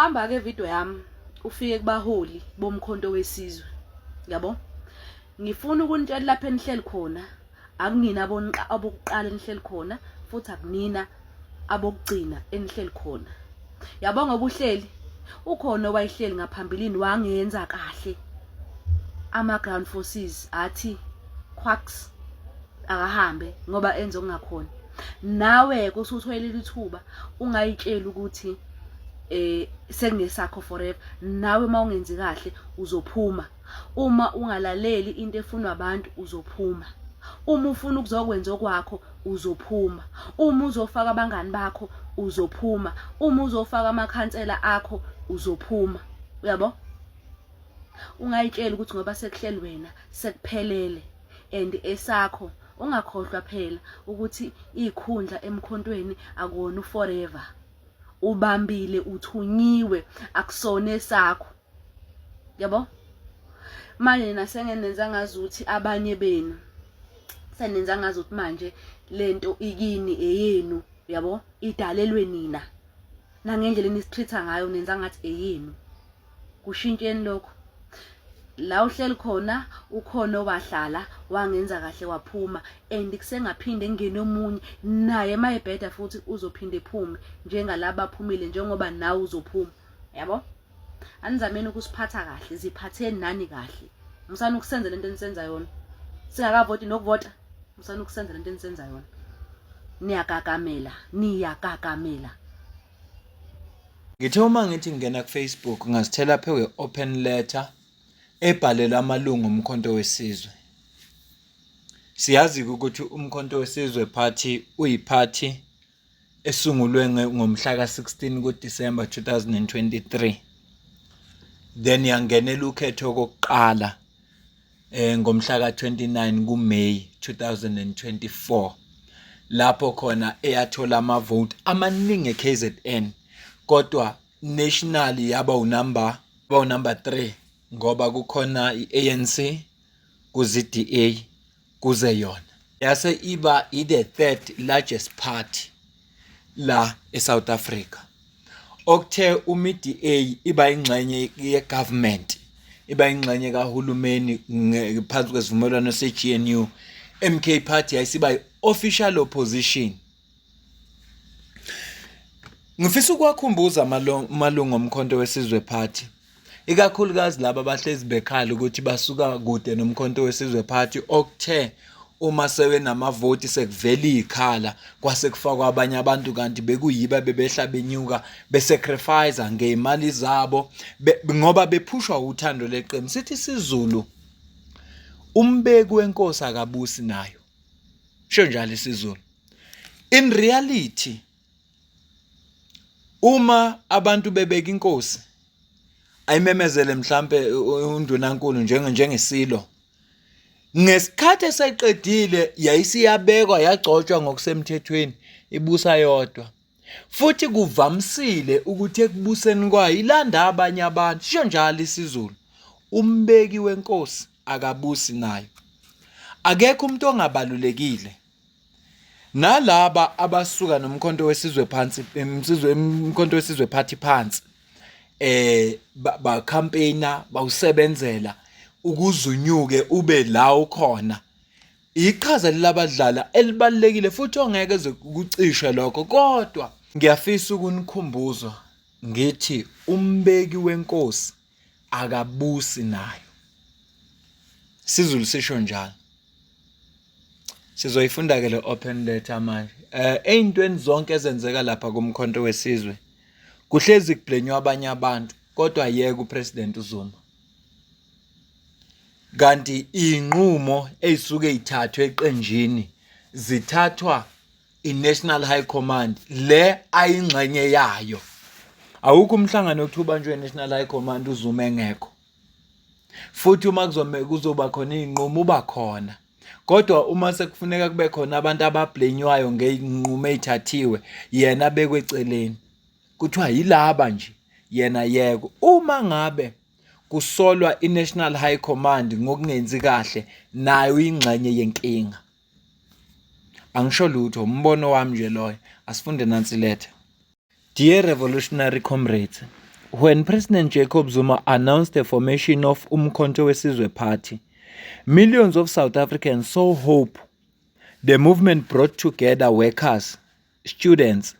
Hamba ke video yami ufike kubaholi bomkhonto wesizwe. Yabo? Ngifuna ukunitshela lapha enihleli khona, akunina abokuqala enihleli khona, futhi akunina abokugcina enihleli khona. Yabo ngoba uhleli ukhona owayihleli ngaphambilini wangenza kahle. Ama ground forces athi quacks akahambe ngoba enze okungakhona. Nawe kusuthoyela ithuba ungayitshela ukuthi sekungesakho forever. Nawe mawungenzi kahle uzophuma. Uma ungalaleli into efunwa abantu uzophuma. Uma ufuna ukuzokwenza okwakho uzophuma. Uma uzofaka abangani bakho uzophuma. Uma uzofaka amakhansela akho uzophuma. Uyabo? Ungayitshela ukuthi ngoba sekuhleli wena sekuphelele and esakho ungakhohlwa phela ukuthi ikhundla emkhontweni akuwona forever. Ubambile uthunyiwe akusone sakho. Yabo? Manje nasengenza ngazuthi abanye benu senenza ngazuthi manje lento ikini eyenu, yabo? Idalelwe nina. Nangendlela nisitreatha ngayo nenza ngathi eyenu. Kushintsheni lokho. La uhleli khona ukhona owahlala wangenza kahle waphuma and kusengaphinde ngene omunye naye mayebheda futhi uzophinde ephume njengalabo aphumile njengoba nawe uzophuma. Yabo? Anizameni ukusiphatha kahle, ziphatheni nani kahle. Musana ukusenza lento enisenza yona. Singakavoti nokuvota, musana ukusenza lento enisenza yona. Niyagagamela. Ngithe uma ngithi ngena ku Facebook ngazithela phe open letter ebhalelwe amalungu omkhonto wesizwe. Siyazi ukuthi umkhonto wesizwe party uyiphathi esungulwe ngomhla ka-16 kuDisemba 2023. Then yangenela ukhetho kokuqala ngomhla ka-29 kuMeyi 2024. Lapho khona eyathola amavote amaningi eKZN kodwa nationally yaba unumber 3 ngoba kukhona iANC kuZDA kuze yona. Yase iba the third largest party la eSouth Africa. Okuthe uMDA iba ingxenye yegovernment, iba ingxenye kahulumeni ngaphansi kwesivumelwano seGNU. MK party ayisiba official opposition. Ngifisa ukwakhumbuza amalungu omkhonto wesizwe party, ikakhulukazi laba abahlezi bekhala ukuthi basuka kude nomkhonto wesizwe party. Okuthe uma sewe namavoti sekuvela ikhala kwase kufakwa abanye abantu kanti bekuyiba bebehla benyuka besacrifice ngeimali zabo ngoba bephushwa uthando leqembu. Sithi isiZulu umbeki wenkosi akabusi nayo. Sho njalo isiZulu. In reality uma abantu bebeka inkosi ayimemezele mhlambe undunankulu njengesilo, ngesikhathi eseqedile yayisiyabekwa yagcotshwa ngokusemthethweni ibusa yodwa. Futhi kuvamsile ukuthi ekubuseni kwayo ilanda abanye abantu. Sho njalo isiZulu. Umbeki wenkosi akabusi nayo. Akekho umuntu ongabalulekile. Nalaba abasuka nomkhonto wesizwe phansi umkhonto wesizwe party phansi ba campaigner bawusebenzela ukuzunyuke ube la ukhona. Iqhaza labadlala elibalekile futhi ongeke ukucishe lokho. Kodwa ngiyafisa ukunikhumbuza ngithi umbeki wenkosi akabusi nayo. Sizulu sisho njalo. Sizoyifunda ke le open letter manje. Eyintweni zonke ezenzeka lapha kumkhonto wesizwe kuhlezi kublenywa abanye abantu kodwa yeke uPresident Zuma. Kanti inqumo ezisuke ezithathwe eqenjini zithathwa iNational High Command le ayingxenye yayo. Awukho umhlangano okuthubanjwe iNational High Command uZuma engekho. Futhi uma kuzoba khona inqumo uba khona. Kodwa uma sekufuneka kube khona abantu abablenywayo ngeinqumo ezithathiwe yena bekwe eceleni. Kuthiwa yilaba nje yena yeko. Uma ngabe kusolwa iNational High Command ngokungenzi kahle nayo ingxenye yenkinga. Angisho lutho, umbono wami nje loyo. Asifunde nansi lethe. Dear revolutionary comrades, when President Jacob Zuma announced the formation of Umkhonto weSizwe Party, millions of South Africans saw hope. The movement brought together workers, students,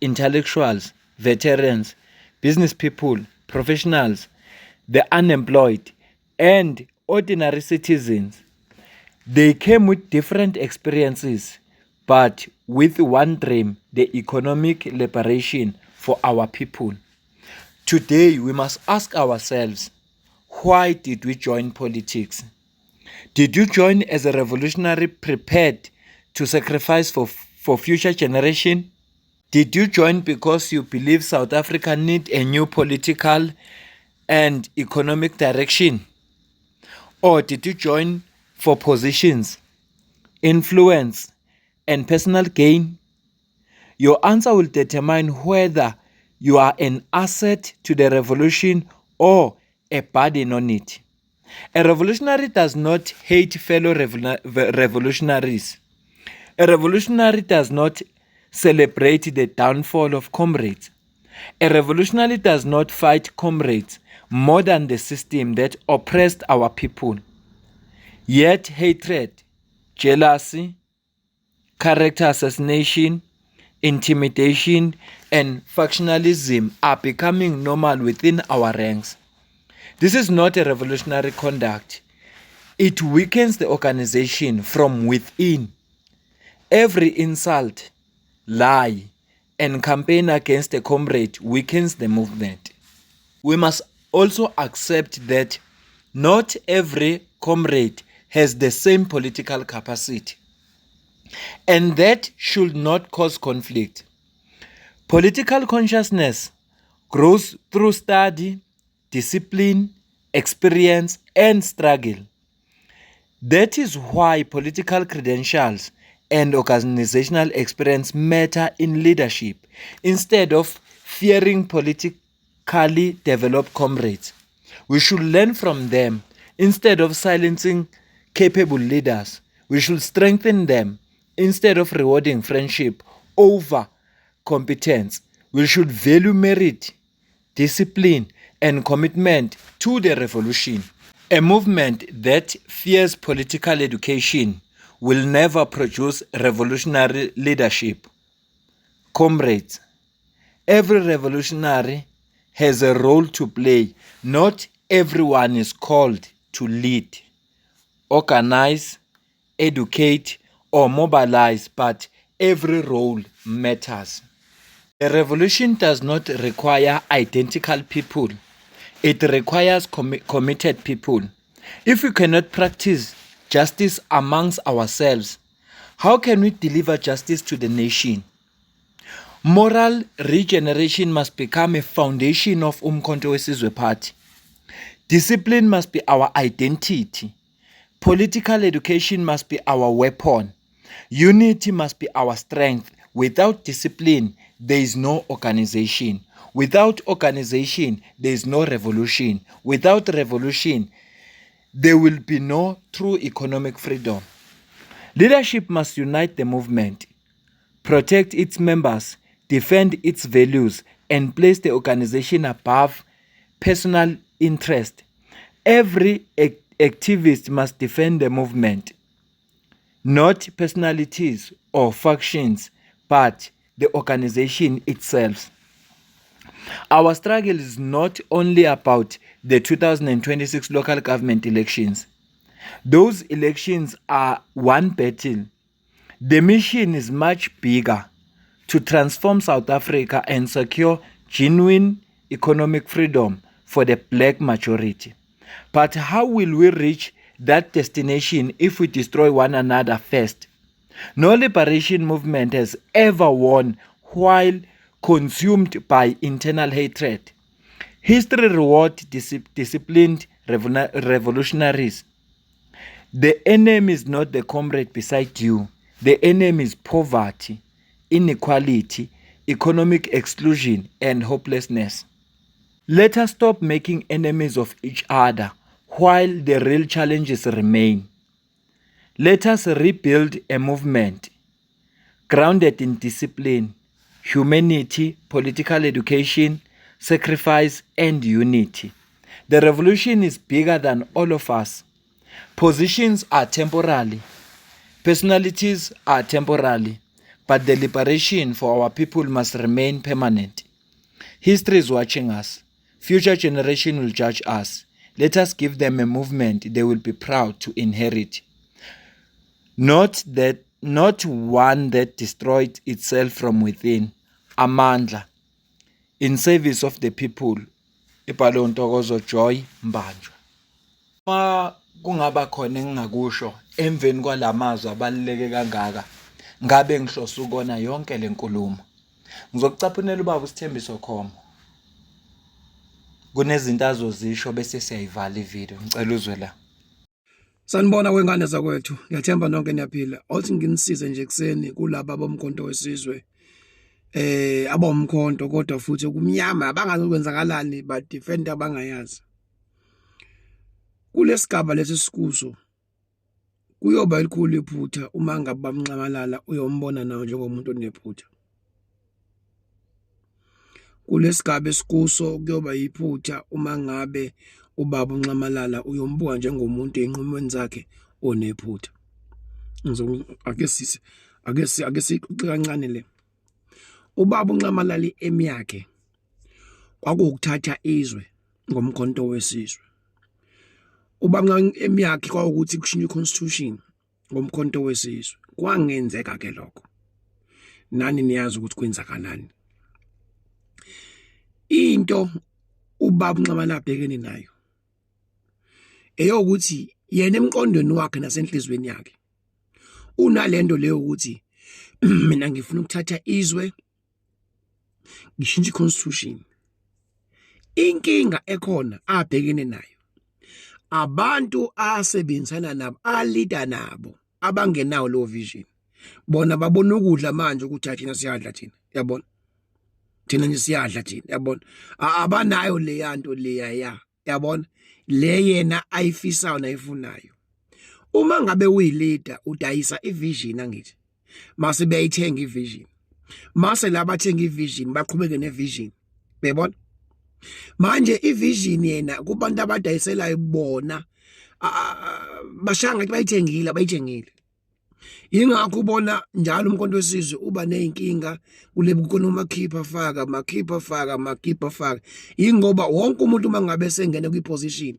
intellectuals, veterans, business people, professionals, the unemployed, and ordinary citizens. They came with different experiences, but with one dream: the economic liberation for our people. Today, we must ask ourselves, why did we join politics? Did you join as a revolutionary prepared to sacrifice for future generation? Did you join because you believe South Africa need a new political and economic direction? Or did you join for positions, influence, and personal gain? Your answer will determine whether you are an asset to the revolution or a burden on it. A revolutionary does not hate fellow revolutionaries. A revolutionary does not celebrate the downfall of comrades. A revolutionary does not fight comrades more than the system that oppressed our people. Yet hatred, jealousy, character assassination, intimidation, and factionalism are becoming normal within our ranks. This is not a revolutionary conduct. It weakens the organization from within. Every insult, lie, and campaign against a comrade weakens the movement. We must also accept that not every comrade has the same political capacity, and that should not cause conflict. Political consciousness grows through study, discipline, experience, and struggle. That is why political credentials and organizational experience matter in leadership, instead of fearing politically developed comrades. We should learn from them. Instead of silencing capable leaders, we should strengthen them. Instead of rewarding friendship over competence, we should value merit, discipline, and commitment to the revolution. A movement that fears political education will never produce revolutionary leadership. Comrades, every revolutionary has a role to play. Not everyone is called to lead, organize, educate, or mobilize, but every role matters. A revolution does not require identical people. It requires committed people. If we cannot practice justice amongst ourselves, how can we deliver justice to the nation? Moral regeneration must become a foundation of Umkhonto weSizwe Party. Discipline must be our identity. Political education must be our weapon. Unity must be our strength. Without discipline, there is no organization. Without organization, there is no revolution. Without revolution, there will be no true economic freedom. Leadership must unite the movement, protect its members, defend its values, and place the organization above personal interest. Every activist must defend the movement, not personalities or factions, but the organization itself. Our struggle is not only about the 2026 local government elections. Those elections are one battle. The mission is much bigger: to transform South Africa and secure genuine economic freedom for the black majority. But how will we reach that destination if we destroy one another first? No liberation movement has ever won while consumed by internal hatred. History rewards disciplined revolutionaries. The enemy is not the comrade beside you. The enemy is poverty, inequality, economic exclusion, and hopelessness. Let us stop making enemies of each other while the real challenges remain. Let us rebuild a movement grounded in discipline, humanity, political education, sacrifice, and unity. The revolution is bigger than all of us. Positions are temporary. Personalities are temporary. But the liberation for our people must remain permanent. History is watching us. Future generation will judge us. Let us give them a movement they will be proud to inherit. Not one that destroyed itself from within. Amandla. In service of the people. Ibhalwe Ntokozo Joy Mbanjwa. Ma kungaba khona engingakusho emveni kwalamazwi abaluleke kangaka, ngabe ngihlosa ukona yonke lenkulumo. Ngizokucaphunela ubaba uSithembiso Khomo. Kunezinto azozisho bese siyayivala ivideo. Ngicela uzwe la. Sanibona wengane zakwethu, ngiyathemba nonke niyaphila. Awuthi nginisize nje ekseni kulabo bomkhonto wesizwe. Abomkhonto kodwa futhi kumnyama abangazokwenzakalani ba defend abangayazi. Kulesigaba lesisikuso kuyoba elikhulu iphutha uma ngabe bamnxamalala uyombona nawo njengomuntu onephutha. Kulesigaba esikuso kuyoba iphutha uma ngabe ubaba uNxamalala uyombuka njengomuntu enqumweni zakhe onephutha. Ake sixoxe kancane le. Ubaba uNxamalala emiyakhe kwakukuthatha izwe ngomkhonto wesizwe. Ubaba emiyakhe kwawukuthi kushintshe iconstitution ngomkhonto wesizwe. Kwangenzeka ke lokho. Nani niyazi ukuthi kwenzakalani. Into ubaba uNxamalala abhekene nayo eyokuthi yena emqondweni wakhe nasenhlizweni yakhe unalento leyo ukuthi mina ngifuna ukuthatha izwe ngishintshe iconstitution. Inkinga ekhona abhekene nayo abantu asebenzisana nabo alida nabo abangenawo lo vision. Bona babona ukudla manje ukuthi thina siyadla thina, yabona. Thina nje siyadla thina, yabona. Abanayo le yanto leya, yabona. Le yena ayifisayo nayifunayo. Uma ngabe uyileader udayisa ivision angithi. Mase beyithenga ivision. Mase labathenga ivision baqhubeke nevision. Bebona? Manje ivision yena kubantu abadayisela bona bashanga bayithengile. Ingakho ubona njalo umkhonto wesizwe uba nezinkinga kule bukhona makhipha faka. Ingoba wonke umuntu mangabe sengene kwiposition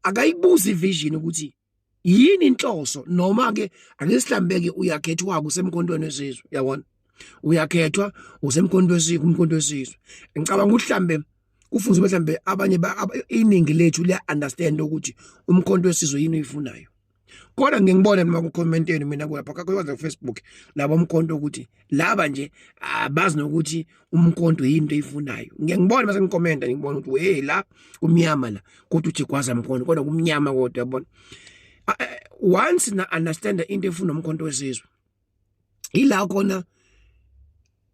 akayibuza ivision ukuthi yini inhloso noma ke akesihlambeke uyakhethwa kusemkhontweni wesizwe, yabona. Uyakhethwa usemkhontweni wesizwe. Ngicabanga ukuthi mhlambe kufuze mhlambe abanye iningi lethu liya understand ukuthi umkhonto wesizwe yini uyifunayo. Kodwa ngiyibona noma ku commenteni mina kulapha ku Facebook labo umkhonto ukuthi laba nje abazi nokuthi umkhonto yini into eyifunayo. Ngiyangibona bese ngikomenta ngibona ukuthi hey la kumnyama la kodwa uthi kwaza umkhonto kodwa kumnyama kodwa, yabona. Once na understand into efuna umkhonto wesizwe ila khona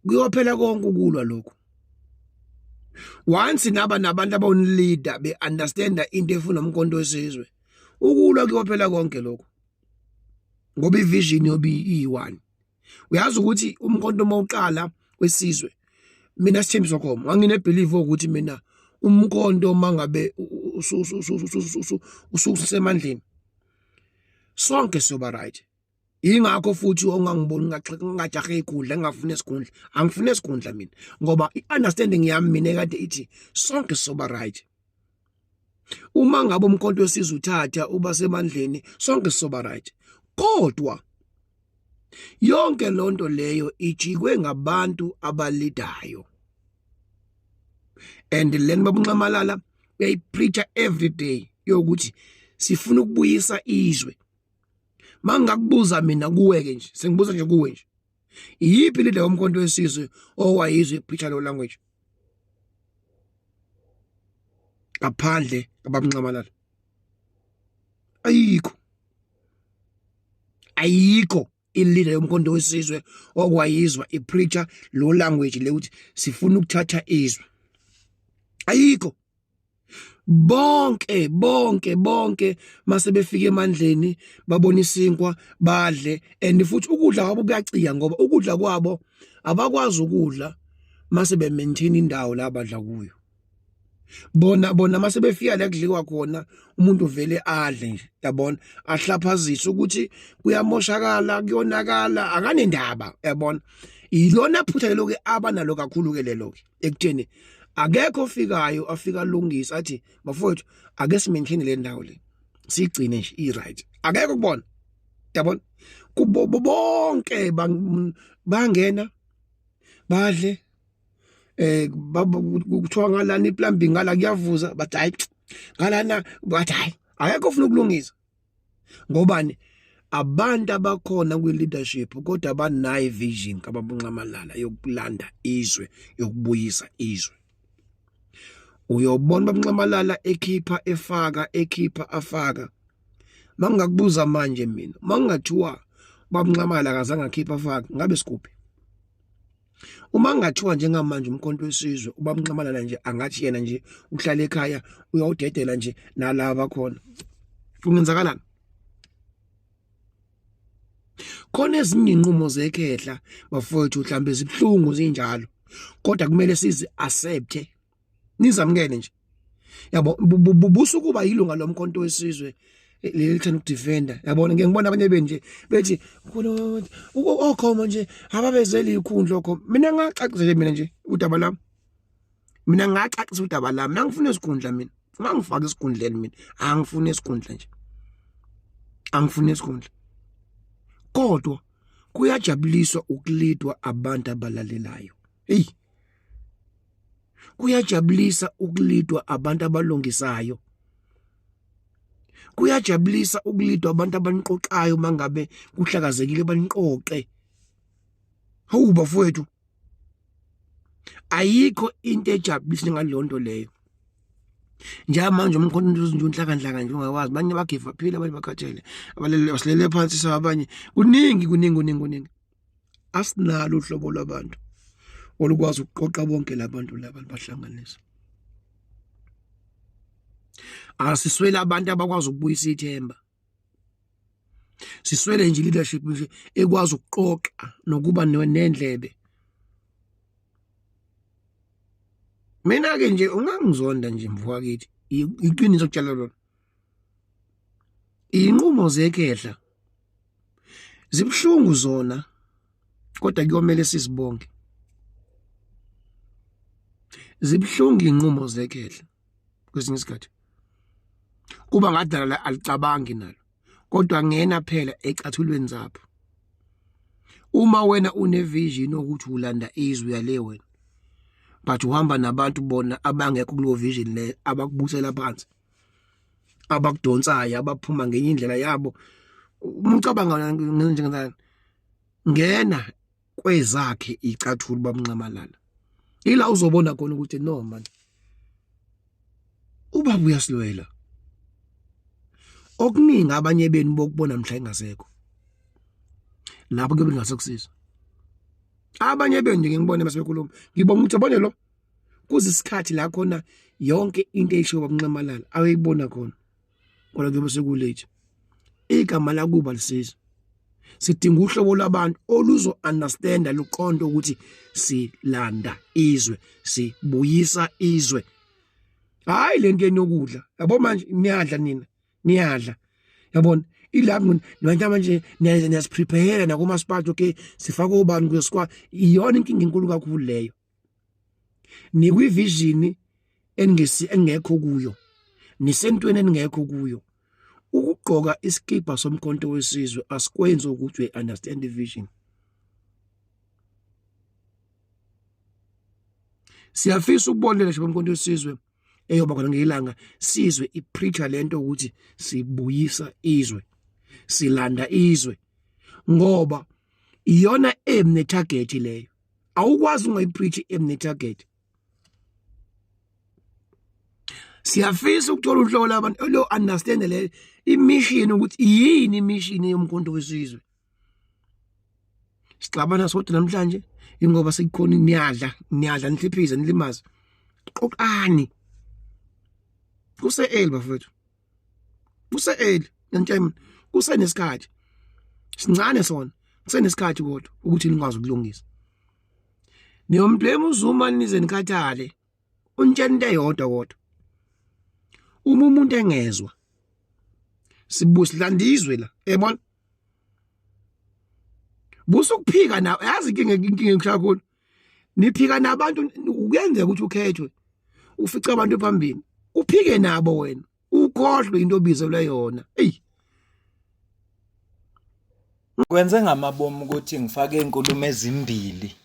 kuyophela konke ukulwa lokho. Once naba nabantu abawunleader be understand into efuna umkhonto wesizwe ukulwa kuyophela konke lokho. Ngoba ivision yobi iyi1. Uyazi ukuthi umkhonto mawuqala wesizwe mina Sithembiso Khomo ngangine believe ukuthi mina umkhonto mangabe ususemandleni sonke soba right. Ingakho futhi ongangiboni ngajahe ikudla ngafuna isikundla. Angifuna isikundla mina ngoba iunderstanding yami mina ekade ithi sonke soba right. Uma ngabe umkhonto wesizwe uthatha uba semandleni sonke soba right. Kodwa yonke lonto leyo ijikwe ngabantu abalidayo. And then babuNxamalala uyayipreacha every day yokuthi sifuna ukubuyisa izwe. Mangakubuza mina kuweke nje, sengibuza nje kuwe nje. Iyiphi leader yomkhonto wesizwe owayizwe ipreacha lo language? Aphandle ababuNxamalala. Ayikho ileader yomkhonto wesizwe okwayizwa ipreacha lo language le uthi sifuna ukuthatha izwe. Ayikho. Bonke mase befika emandleni babona isinkwa badle and futhi ukudla kwabo kuyaciya ngoba ukudla kwabo abakwazi ukudla mase be maintain indawo la badla kuyo. Bona mase befika la kudliwa khona umuntu vele adle nje yabona ahlaphazisa ukuthi kuyamoshakala kuyonakala akanendaba yabona ilona phutha lelo ke abanalo kakhulu ke lelo ke ekutheni akekho ofikayo afika lungisa athi bafowethu ake simention le ndawo le sigcine nje i-right akekho kubona yabona kubo bonke bangena badle kuthiwa ngalana iplumbing ngala kuyavuza bathi hayi ngalana bathi hayi akekho ufuna ukulungisa ngobani abantu abakhona kwi-leadership kodwa abanayo vision kababunqamalala yokulanda izwe yokubuyisa izwe uyobona babunqamalala ekhipha afaka mangakubuza manje mina mangathiwa babunqamalala akazange akhipha afaka ngabe sikuphi uma ngathiwa njengamanje umkhonto wesizwe ubamnqamalala nje angathi yena nje uhlala ekhaya uyawudedela nje nalaba khona kungenzakalani khona ezinye inqumo zekhehla bafowethu mhlambe zibhlungu zinjalo kodwa kumele sizi accept nizamukele nje yabo busukuba yilunga lomkhonto wesizwe leli thana ukudefender yabona ngeke ngibona abanye benje bethi okhoma nje ababezeli ikhundla okho mina ngaxaxile mina nje udaba lami mina ngaxaxisa udaba lami ngifuna isikhundla mina ngangifaka isikhundleni mina angifuna isikhundla nje angifuna isikhundla kodwa kuyajabuliswa ukulidwa abantu abalalelayo hey kuyajabulisa ukulidwa abantu abalungisayo kuyajabulisa ukulidwa abantu abaniqoqayo mangabe kuhlakazekile baniqoqe hawu bafowethu ayikho into ejabulisa ngalonto leyo njamanje umkhonto nje unhlakanhlaka nje ungawazi banye bagive phila abanye bakhathele abalele basilele phansi sabanye kuningi asinalo uhlobo labantu olukwazi ukuqoqa bonke labantu laba bahlanganisa asiswele abantu abakwazi ukubuyisa ithemba siswele nje leadership nje ekwazi ukuqoqa nokuba nendlebe mina ke nje ungangizonda nje mfowethu iqiniso kutshala lona inqumo zekhehla zibhlungu zona kodwa kuyomela sisibonke zibhlungu inqumo zekhehla kwesinye isikhathi kuba ngadala alicabangi nalo kodwa ngena phela ecathulweni zapho uma wena une vision ukuthi ulanda izwe yale wena but uhamba nabantu bona abangekho kulo vision le abakubusela phansi abakudonsayo abaphuma ngenye indlela yabo umcabanga njengana ngena kwezakhe icathulu bamnqamalala ila uzobona khona ukuthi no man ubaba uyasilwela okuningi abanye benu bokubona mhla engasekho lapho ke bengasekusiza abanye benu nje ngibone masebekhuluma ngibona ukuthi abone lo kuze isikhathi la khona yonke into eyisho babunqamalala awuyibona khona kodwa kube sekulate igama lakuba lisiza sidinga uhlobo labantu oluzo understand luqondo ukuthi silanda izwe sibuyisa izwe hayi lento yenokudla yabo manje niyadla yabona ilapho manje niyasiprepare na kuma sport okay sifaka ubani kwesikwa iyona inkinga enkulu kakhulu leyo nikwi vision engekho kuyo nisentweni engekho kuyo ukugqoka iskipa somkhonto wesizwe asikwenzi ukuthi we understand the vision siyafisa ukubonela nje bomkhonto wesizwe eyoba khona ngelanga sizwe ipreacher lento ukuthi sibuyisa izwe silanda izwe ngoba iyona aim ne target leyo awukwazi ungayipreach aim ne target siyafisa ukuthola uhlobo labantu lo understand le imission ukuthi yini imission yomkhonto wesizwe sixabana sodwa namhlanje ingoba sekukhona niyadla nihliphize nilimazi qoqani kuse bafethu kuse ngantshela kusenesikhathi sincane sona kusenesikhathi kodwa ukuthi lingazi ukulungisa niyomblame uZuma nize nikhathale untshela into eyodwa kodwa uma umuntu engezwa sibusilandizwe la yabona busukuphika nawe yazi inkinga ngishakho niphika nabantu ukuyenzeka ukuthi ukhethwe ufica abantu phambili uphike nabo wena ukhohlwe into obizelwe yona Kwenze ngamabomu ukuthi ngifake inkulumo ezimbili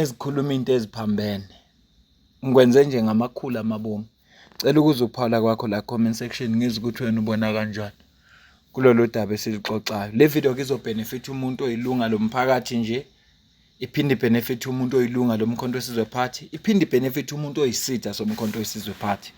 ezikhuluma into eziphambene. Ngikwenze nje ngamakhulu amabomu. Cela ukuze uphawula kwakho la comment section ngizwe ukuthi wena ubona kanjani kulolu daba esilixoxayo. Le video ke izobenefit umuntu oyilunga lomphakathi nje, iphinde benefit umuntu oyilunga lomkhonto wesizwe party, iphinde benefit umuntu oyisitha somkhonto wesizwe party.